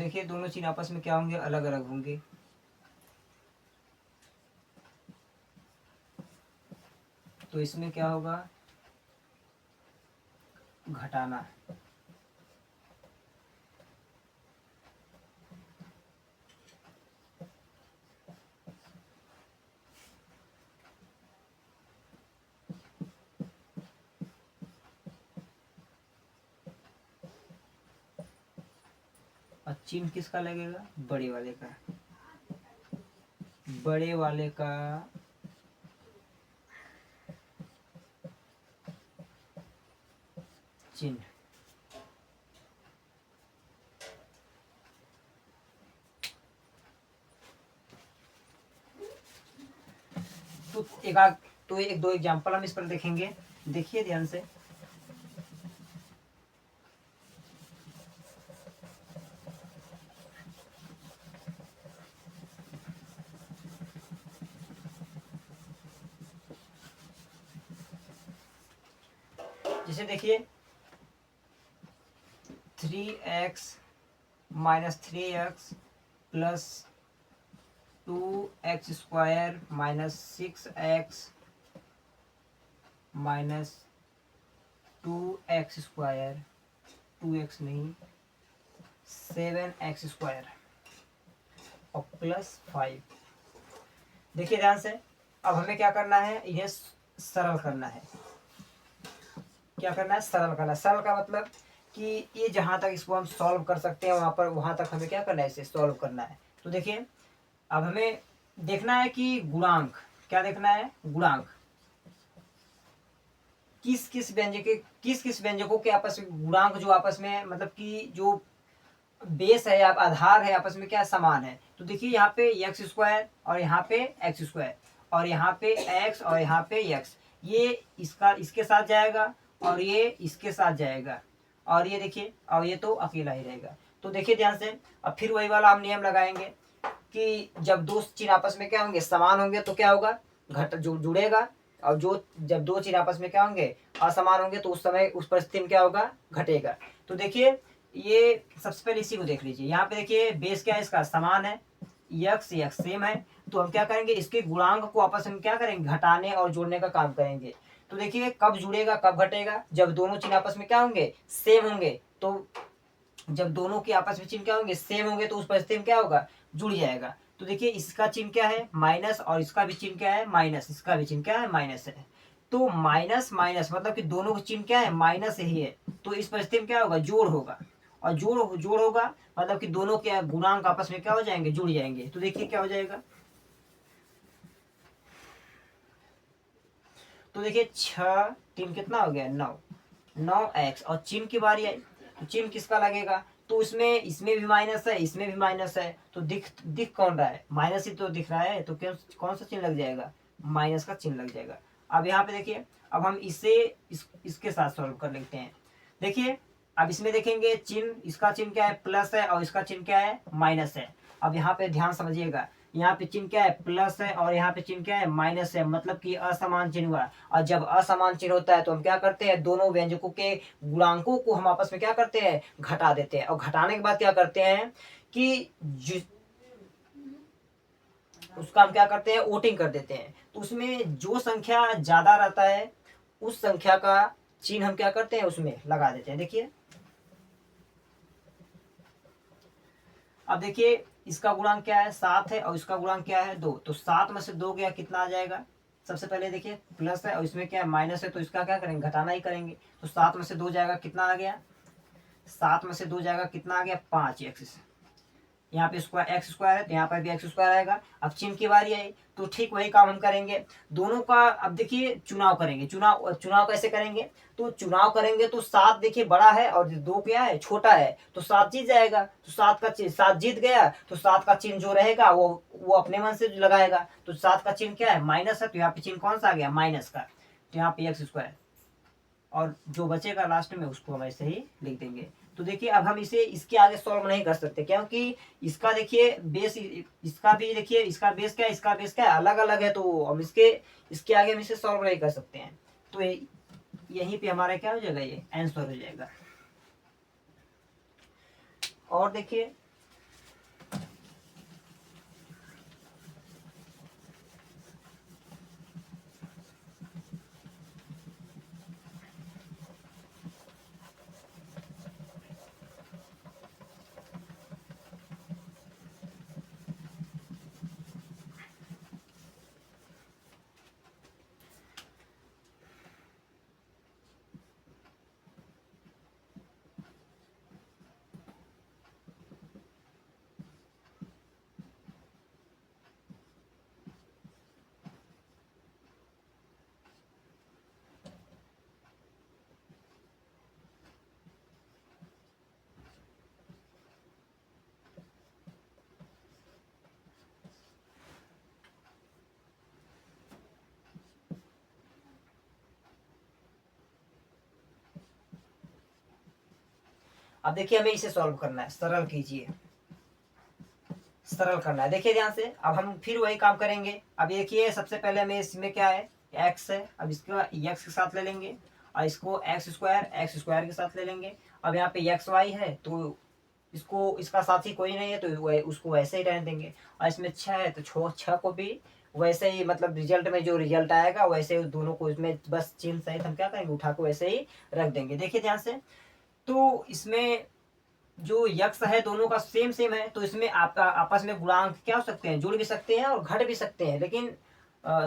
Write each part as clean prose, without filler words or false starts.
देखिए दोनों चिन्ह आपस में क्या होंगे, अलग अलग होंगे। तो इसमें क्या होगा, घटाना। और चिन्ह किसका लगेगा, बड़े वाले का। बड़े वाले का चिन्ह। तो एक दो एग्जांपल हम इस पर देखेंगे, देखिए ध्यान से। जैसे देखिए 3x minus 3x plus 2x square minus 6x minus 2x square, 2x नहीं 7x स्क्वायर और प्लस 5। देखिए ध्यान से, अब हमें क्या करना है, इन्हें सरल करना है। क्या करना है, सरल करना है। सरल का मतलब कि ये जहाँ तक इसको हम सॉल्व कर सकते हैं वहाँ तक हमें क्या करना है, इसे सॉल्व करना है। तो देखिए अब हमें देखना है कि गुणांक, क्या देखना है, गुणांक किस किस व्यंजकों के आपस में गुणांक जो आपस में मतलब कि जो बेस है या आधार है आपस में क्या समान है। तो देखिए यहाँ पे एक्स स्क्वायर और यहाँ पे एक्स स्क्वायर और यहाँ पे एक्स और यहाँ पे एक्स, ये इसका इसके साथ जाएगा और ये इसके साथ जाएगा और ये देखिए, और ये तो अकेला ही रहेगा। तो देखिए ध्यान से, अब फिर वही वाला हम नियम लगाएंगे कि जब दो चिन्ह आपस में क्या होंगे, समान होंगे तो क्या होगा, घट जुड़ेगा। और जो जब दो चिन्ह आपस में क्या होंगे, असमान होंगे तो उस समय उस परिस्थिति में क्या होगा, घटेगा। तो देखिए ये सबसे पहले इसी को देख लीजिए। यहाँ पे देखिए बेस क्या है, इसका समान है, यक्स यक्स सेम है। तो हम क्या करेंगे, इसके गुणांक को आपस में क्या करेंगे, घटाने और जोड़ने का काम करेंगे। तो देखिए कब जुड़ेगा कब घटेगा, जब दोनों चिन्ह आपस में क्या होंगे, सेम होंगे। तो जब दोनों के आपस में चिन्ह क्या होंगे, सेम होंगे, तो उस परिस्थिति में क्या होगा, जुड़ जाएगा। तो देखिए इसका चिन्ह क्या है, माइनस, और इसका भी चिन्ह क्या है, माइनस, इसका भी चिन्ह क्या है, माइनस है। तो माइनस माइनस मतलब कि दोनों का चिन्ह क्या है, माइनस ही है। तो इस परिस्थिति में क्या होगा, जोड़ होगा। और जोड़ होगा मतलब कि दोनों के गुणांक आपस में क्या हो जाएंगे, जुड़ जाएंगे। तो देखिए क्या हो जाएगा, तो देखिए 6 3 कितना हो गया, 9, 9x। और चिन्ह की बारी आई, तो चिन्ह किसका लगेगा, तो इसमें भी माइनस है, इसमें भी माइनस है। तो दिख कौन रहा है, माइनस ही तो दिख रहा है। तो कौन सा चिन्ह लग जाएगा, माइनस का चिन्ह लग जाएगा। अब यहाँ पे देखिए, अब हम इसे इसके साथ सॉल्व कर लेते हैं। देखिए अब इसमें देखेंगे चिन्ह, इसका चिन्ह क्या है, प्लस है, और इसका चिन्ह क्या है, माइनस है। अब यहाँ पे ध्यान समझिएगा, यहाँ पे चिन्ह क्या है, प्लस है, और यहाँ पे चिन्ह क्या है, माइनस है। मतलब कि असमान चिन्ह हुआ। और जब असमान चिन्ह होता है तो हम क्या करते हैं, दोनों व्यंजकों के गुणांकों को हम आपस में क्या करते हैं, घटा देते हैं। और घटाने के बाद क्या करते हैं कि उसका हम क्या करते हैं, वोटिंग कर देते हैं। तो उसमें जो संख्या ज्यादा रहता है उस संख्या का चिन्ह हम क्या करते हैं, उसमें लगा देते हैं। देखिए अब देखिए इसका गुणांक क्या है, 7 है, और इसका गुणांक क्या है, 2। तो 7 में से 2 गया, कितना आ जाएगा, सबसे पहले देखिए प्लस है और इसमें क्या है, माइनस है। तो इसका क्या करेंगे, घटाना ही करेंगे। तो 7 में से 2 जाएगा, कितना आ गया, 7 में से 2 जाएगा, कितना आ गया, 5x। यहाँ पे स्क्वायर एक्स स्क्वायर है तो यहाँ पर भी एक्स स्क्वायर आएगा। अब चिन्ह की बारी आई, तो ठीक वही काम हम करेंगे दोनों का। अब देखिए चुनाव करेंगे, चुनाव कैसे करेंगे, तो चुनाव करेंगे तो 7 देखिए बड़ा है और 2 क्या है, छोटा है। तो 7 जीत जाएगा। तो 7 जीत गया, तो 7 का चिन्ह जो रहेगा वो अपने मन से लगाएगा। तो 7 का चिन्ह क्या है, माइनस है। तो यहाँ पे चिन्ह कौन सा आ गया, माइनस का। तो यहाँ पे एक्स स्क्वायर, और जो बचेगा लास्ट में उसको हम ऐसे ही लिख देंगे। तो देखिए अब हम इसे इसके आगे सॉल्व नहीं कर सकते, क्योंकि इसका देखिए बेस, इसका भी देखिए, इसका बेस क्या है, इसका बेस क्या है, अलग अलग है। तो हम इसके आगे हम इसे सॉल्व नहीं कर सकते हैं। तो यहीं पे हमारा क्या हो जाएगा, ये आंसर हो जाएगा। और देखिए अब देखिए हमें इसे सॉल्व करना है, सरल कीजिए, सरल करना है। देखिए ध्यान से, अब हम फिर वही काम करेंगे। अब देखिए सबसे पहले हमें इसमें क्या है, एक्स है, अब इसको एक्स के साथ ले लेंगे और इसको एक्स स्क्वायर के साथ ले लेंगे। अब यहाँ पे एक्स वाई है तो इसको, इसका साथी कोई नहीं है तो उसको वैसे ही रहने देंगे। और इसमें छः है तो छः को भी वैसे ही, मतलब रिजल्ट में जो रिजल्ट आएगा वैसे दोनों को इसमें बस चिन्ह सहित हम क्या करेंगे, उठा को वैसे ही रख देंगे। देखिए ध्यान से, तो इसमें जो यक्स है दोनों का सेम सेम है, तो इसमें आपका आपस में गुणांक क्या हो सकते हैं, जुड़ भी सकते हैं और घट भी सकते हैं। लेकिन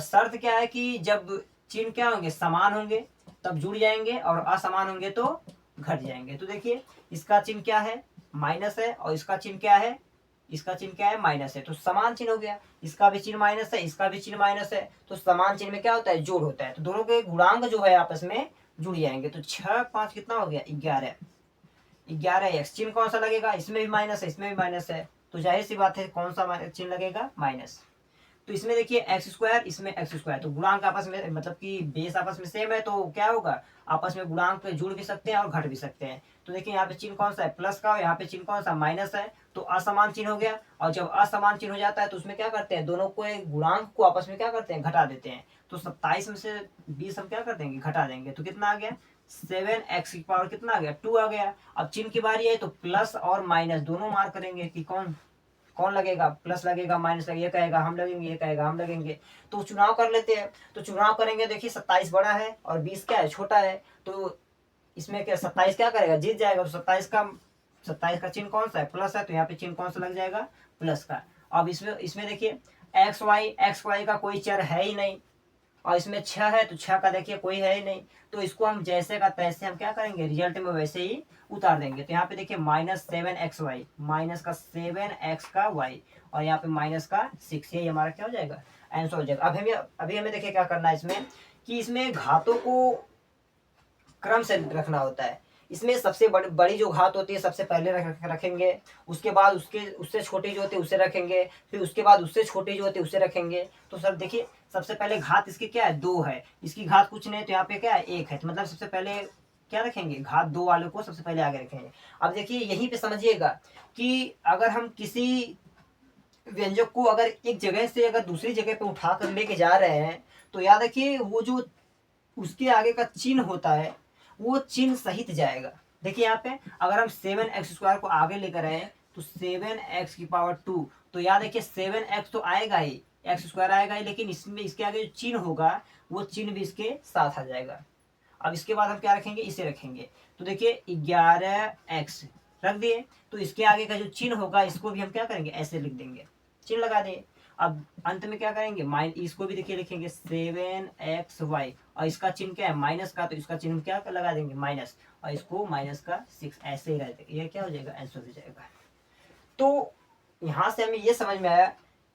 शर्त क्या है कि जब चिन्ह क्या होंगे, समान होंगे तब जुड़ जाएंगे और असमान होंगे तो घट जाएंगे। तो देखिए इसका चिन्ह क्या है, माइनस है, और इसका चिन्ह क्या है, इसका चिन्ह क्या है, माइनस है, तो समान चिन्ह हो गया। इसका भी चिन्ह माइनस है, इसका भी चिन्ह माइनस है, तो समान चिन्ह में क्या होता है, जोड़ होता है। तो दोनों के गुणांक जो है आपस में जुड़ जाएंगे। तो 6 5 कितना हो गया, 11। 11x, चिन्ह कौन सा लगेगा, इसमें भी माइनस है, इसमें भी माइनस है, तो जाहिर सी बात है कौन सा चिन्ह लगेगा, माइनस। तो इसमें देखिए एक्स स्क्वायर, इसमें एक्स स्क्वायर, तो गुणांक आपस में, मतलब कि बेस आपस में सेम है, तो क्या होगा, आपस में गुणांक पे जुड़ भी सकते हैं और घट भी सकते हैं। तो देखिए यहाँ पे चिन्ह कौन सा है, प्लस का, और यहाँ पे चिन्ह कौन सा, माइनस है, तो असमान चिन्ह हो गया। और जब असमान चिन्ह हो जाता है तो उसमें क्या करते हैं, दोनों को गुणांक को आपस में क्या करते हैं, घटा देते हैं। तो 27 में से 20 हम क्या कर देंगे, घटा देंगे, तो कितना आ गया, 7x की पावर कितना आ गया, 2 आ गया। अब चिन्ह की बारी है तो प्लस और माइनस दोनों मार्क करेंगे कि कौन कौन लगेगा, प्लस लगेगा, माइनस लगेगा, ये कहेगा हम लगेंगे, ये कहेगा हम लगेंगे। तो चुनाव कर लेते हैं। तो चुनाव करेंगे, देखिए 27 बड़ा है और 20 क्या है, छोटा है। तो इसमें क्या 27 क्या करेगा, जीत जाएगा। तो 27 का चिन्ह कौन सा है, प्लस है, तो यहाँ पे चिन्ह कौन सा लग जाएगा, प्लस का। अब इसमें देखिए एक्स वाई का कोई चर है ही नहीं, और इसमें 6 है तो 6 का देखिए कोई है ही नहीं। तो इसको हम जैसे का तैसे हम क्या करेंगे, रिजल्ट में वैसे ही उतार देंगे। तो यहाँ पे देखिए -7xy, माइनस का 7x का y, और यहाँ पे माइनस का 6, यही हमारा क्या हो जाएगा, आंसर हो जाएगा। अभी हमें देखिए क्या करना है इसमें, कि इसमें घातों को क्रम से रखना होता है। इसमें सबसे बड़ी जो घात होती है सबसे पहले रखेंगे, उसके बाद उससे छोटी जो होती है उसे रखेंगे, फिर उसके बाद उससे छोटी जो होती है उसे रखेंगे। तो सर देखिए सबसे पहले घात इसकी क्या है, 2 है, इसकी घात कुछ नहीं, तो यहाँ पे क्या है, 1 है, तो मतलब सबसे पहले क्या रखेंगे, घात 2 वाले को सबसे पहले आगे रखेंगे। अब देखिए यहीं पे समझिएगा कि अगर हम किसी व्यंजक को अगर एक जगह से अगर दूसरी जगह पे उठा कर लेके जा रहे हैं, तो याद रखिए वो जो उसके आगे का चिन्ह होता है वो चिन्ह सहित जाएगा। देखिए यहाँ पे अगर हम 7x² को आगे लेकर आए तो 7x की पावर 2, तो याद रखिए 7x तो आएगा ही, x² आएगा ही, लेकिन इसमें इसके आगे जो चिन्ह होगा वो चिन्ह भी इसके साथ आ जाएगा। अब इसके बाद हम क्या रखेंगे, इसे रखेंगे। तो देखिए 11x रख दिए, तो इसके आगे का जो चिन्ह होगा इसको भी हम क्या करेंगे, ऐसे लिख देंगे, चिन्ह लगा दिए। अब अंत में क्या करेंगे, इसको भी देखिए लिखेंगे 7xy, और इसका चिन्ह क्या है, माइनस का, तो इसका चिन्ह क्या लगा देंगे, माइनस, और इसको माइनस का 6, ऐसे ही रहते, ये क्या हो जाएगा, आंसर हो जाएगा। तो यहाँ से हमें ये समझ में आया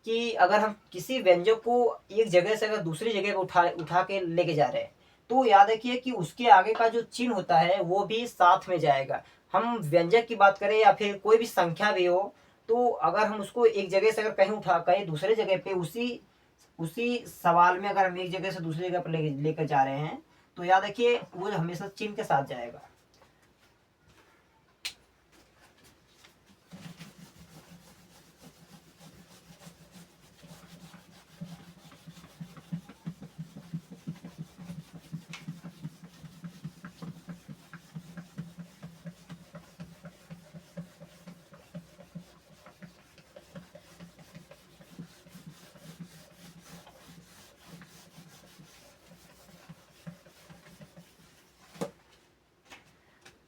कि अगर हम किसी व्यंजक को एक जगह से अगर दूसरी जगह पर उठा के लेके जा रहे हैं, तो याद रखिए कि उसके आगे का जो चिन्ह होता है वो भी साथ में जाएगा। हम व्यंजक की बात करें या फिर कोई भी संख्या भी हो, तो अगर हम उसको एक जगह से अगर कहीं उठा कहीं दूसरे जगह पे उसी सवाल में अगर हम एक जगह से दूसरी जगह पर लेकर जा रहे हैं, तो याद रखिए वो हमेशा चिन्ह के साथ जाएगा।